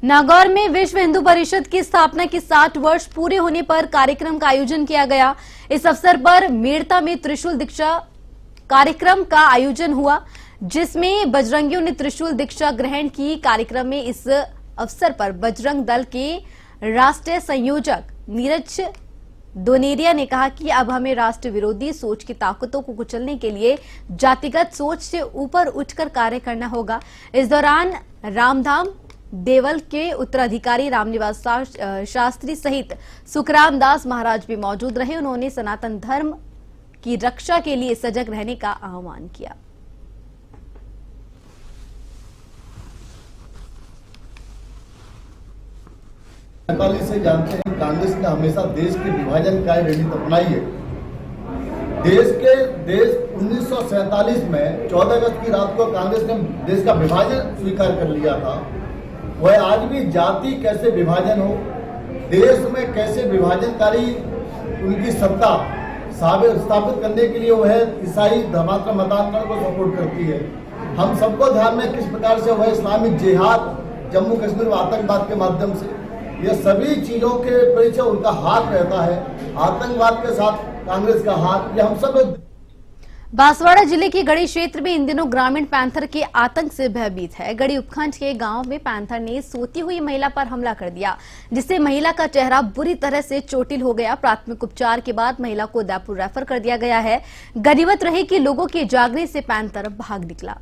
नागौर में विश्व हिंदू परिषद की स्थापना के 60 वर्ष पूरे होने पर कार्यक्रम का आयोजन किया गया। इस अवसर पर मेड़ता में त्रिशूल दीक्षा कार्यक्रम का आयोजन हुआ, जिसमें बजरंगियों ने त्रिशूल दीक्षा ग्रहण की। कार्यक्रम में इस अवसर पर बजरंग दल के राष्ट्रीय संयोजक नीरज दोनेरिया ने कहा कि अब हमें राष्ट्र विरोधी सोच की ताकतों को कुचलने के लिए जातिगत सोच से ऊपर उठकर कार्य करना होगा। इस दौरान रामधाम देवल के उत्तराधिकारी रामनिवास शास्त्री सहित सुखराम दास महाराज भी मौजूद रहे। उन्होंने सनातन धर्म की रक्षा के लिए सजग रहने का आह्वान किया। से जानते हैं, कांग्रेस ने हमेशा देश के विभाजन का रणनीति अपनाई है। देश 1947 में 14 अगस्त की रात को कांग्रेस ने देश का विभाजन स्वीकार कर लिया था। वह आज भी जाति कैसे विभाजन हो, देश में कैसे विभाजनकारी उनकी सत्ता स्थापित करने के लिए वह ईसाई धर्मांतर मतांतरण को सपोर्ट करती है। हम सबको ध्यान में किस प्रकार से वह इस्लामिक जिहाद, जम्मू कश्मीर में आतंकवाद के माध्यम से, ये सभी चीजों के पीछे उनका हाथ रहता है। आतंकवाद के साथ कांग्रेस का हाथ, ये हम सब। बांसवाड़ा जिले के गढ़ी क्षेत्र में इन दिनों ग्रामीण पैंथर के आतंक से भयभीत है। गढ़ी उपखंड के गांव में पैंथर ने सोती हुई महिला पर हमला कर दिया, जिससे महिला का चेहरा बुरी तरह से चोटिल हो गया। प्राथमिक उपचार के बाद महिला को उदयपुर रेफर कर दिया गया है। गनीमत रही कि लोगों के जागने से पैंथर भाग निकला।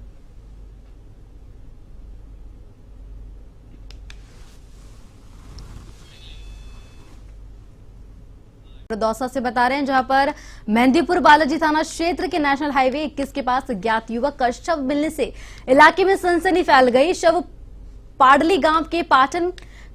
दौसा से बता रहे हैं, जहां पर मेहंदीपुर बालाजी थाना क्षेत्र के नेशनल हाईवे 21 के पास अज्ञात युवक का शव मिलने से इलाके में सनसनी फैल गई। शव पाडली गांव के पाटन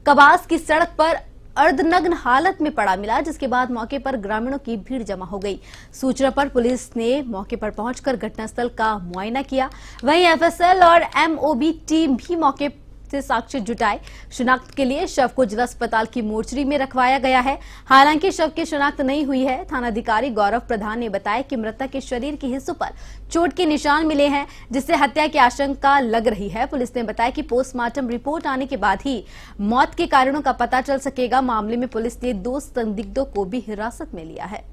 कबास की सड़क पर अर्धनग्न हालत में पड़ा मिला, जिसके बाद मौके पर ग्रामीणों की भीड़ जमा हो गई। सूचना पर पुलिस ने मौके पर पहुंचकर घटनास्थल का मुआयना किया। वहीं एफएसएल और एमओबी टीम भी मौके से साक्ष्य जुटाए। शिनाख्त के लिए शव को जिला अस्पताल की मोर्चरी में रखवाया गया है। हालांकि शव की शिनाख्त नहीं हुई है। थानाधिकारी गौरव प्रधान ने बताया कि मृतक के शरीर के हिस्सों पर चोट के निशान मिले हैं, जिससे हत्या की आशंका लग रही है। पुलिस ने बताया कि पोस्टमार्टम रिपोर्ट आने के बाद ही मौत के कारणों का पता चल सकेगा। मामले में पुलिस ने 2 संदिग्धों को भी हिरासत में लिया है।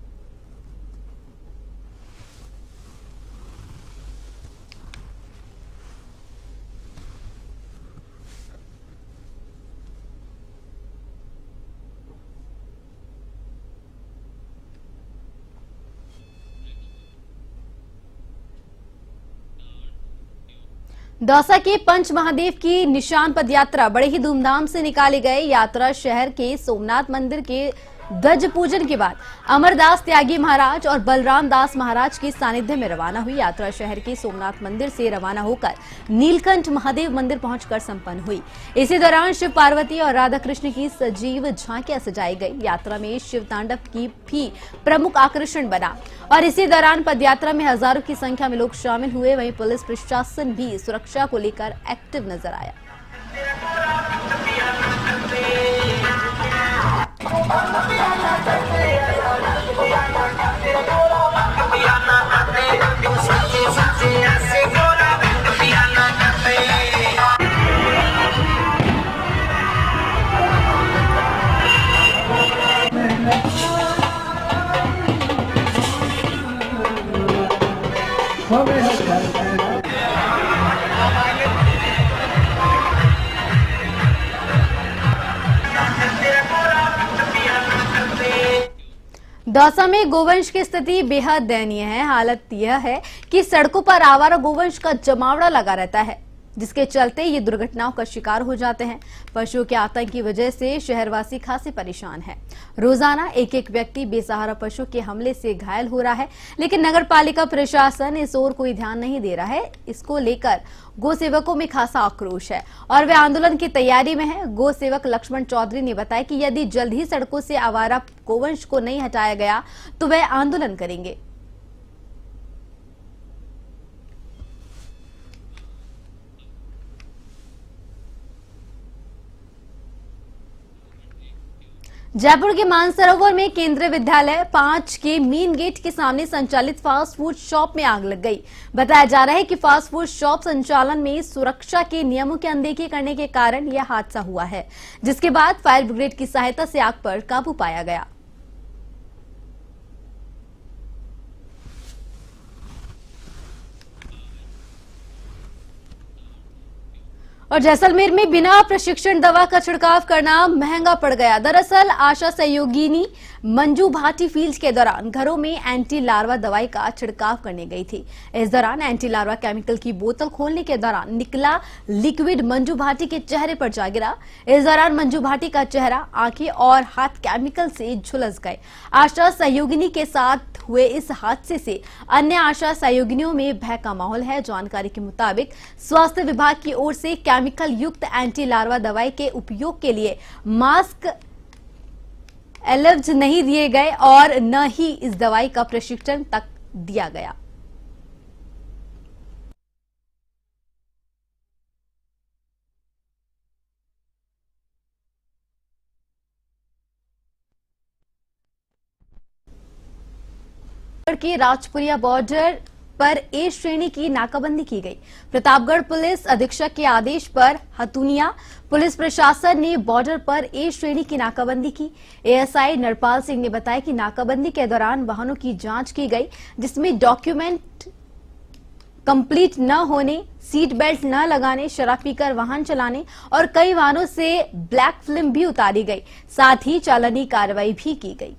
दौसा के पंच महादेव की निशान पद यात्रा बड़े ही धूमधाम से निकाली गई। यात्रा शहर के सोमनाथ मंदिर के ध्वज पूजन के बाद अमरदास त्यागी महाराज और बलराम दास महाराज के सानिध्य में रवाना हुई। यात्रा शहर के सोमनाथ मंदिर से रवाना होकर नीलकंठ महादेव मंदिर पहुंचकर संपन्न हुई। इसी दौरान शिव पार्वती और राधा कृष्ण की सजीव झांकियां सजाई गई। यात्रा में शिव तांडव की भी प्रमुख आकर्षण बना और इसी दौरान पदयात्रा में हजारों की संख्या में लोग शामिल हुए। वहीं पुलिस प्रशासन भी सुरक्षा को लेकर एक्टिव नजर आया। दौसा में गोवंश की स्थिति बेहद दयनीय है। हालत यह है कि सड़कों पर आवारा गोवंश का जमावड़ा लगा रहता है, जिसके चलते ये दुर्घटनाओं का शिकार हो जाते हैं। पशुओं के आतंक की वजह से शहरवासी खासे परेशान है। रोजाना एक एक व्यक्ति बेसहारा पशु के हमले से घायल हो रहा है, लेकिन नगर पालिका प्रशासन इस ओर कोई ध्यान नहीं दे रहा है। इसको लेकर गो सेवकों में खासा आक्रोश है और वे आंदोलन की तैयारी में है। गो सेवक लक्ष्मण चौधरी ने बताया कि यदि जल्द ही सड़कों से आवारा गोवंश को नहीं हटाया गया तो वे आंदोलन करेंगे। जयपुर के मानसरोवर में केंद्रीय विद्यालय 5 के मेन गेट के सामने संचालित फास्ट फूड शॉप में आग लग गई। बताया जा रहा है कि फास्ट फूड शॉप संचालन में सुरक्षा के नियमों की अनदेखी करने के कारण यह हादसा हुआ है, जिसके बाद फायर ब्रिगेड की सहायता से आग पर काबू पाया गया। और जैसलमेर में बिना प्रशिक्षण दवा का छिड़काव करना महंगा पड़ गया। दरअसल आशा सहयोगिनी मंजू भाटी फील्ड के दौरान घरों में एंटी लार्वा दवाई का छिड़काव करने गई थी। इस दौरान एंटी लार्वा केमिकल की बोतल खोलने के दौरान निकला लिक्विड मंजू भाटी के चेहरे पर जा गिरा। इस दौरान मंजू भाटी का चेहरा, आंखें और हाथ केमिकल से झुलस गए। आशा सहयोगिनी के साथ हुए इस हादसे से अन्य आशा सहयोगिनियों में भय का माहौल है। जानकारी के मुताबिक स्वास्थ्य विभाग की ओर से केमिकल युक्त एंटी लार्वा दवाई के उपयोग के लिए मास्क एलर्ज नहीं दिए गए और न ही इस दवाई का प्रशिक्षण तक दिया गया। के राजपुरिया बॉर्डर पर ए श्रेणी की नाकाबंदी की गई। प्रतापगढ़ पुलिस अधीक्षक के आदेश पर हथुनिया पुलिस प्रशासन ने बॉर्डर पर ए श्रेणी की नाकाबंदी की। एएसआई नरपाल सिंह ने बताया कि नाकाबंदी के दौरान वाहनों की जांच की गई, जिसमें डॉक्यूमेंट कंप्लीट न होने, सीट बेल्ट न लगाने, शराब पीकर वाहन चलाने और कई वाहनों से ब्लैक फिल्म भी उतारी गई। साथ ही चालानी कार्रवाई भी की गई।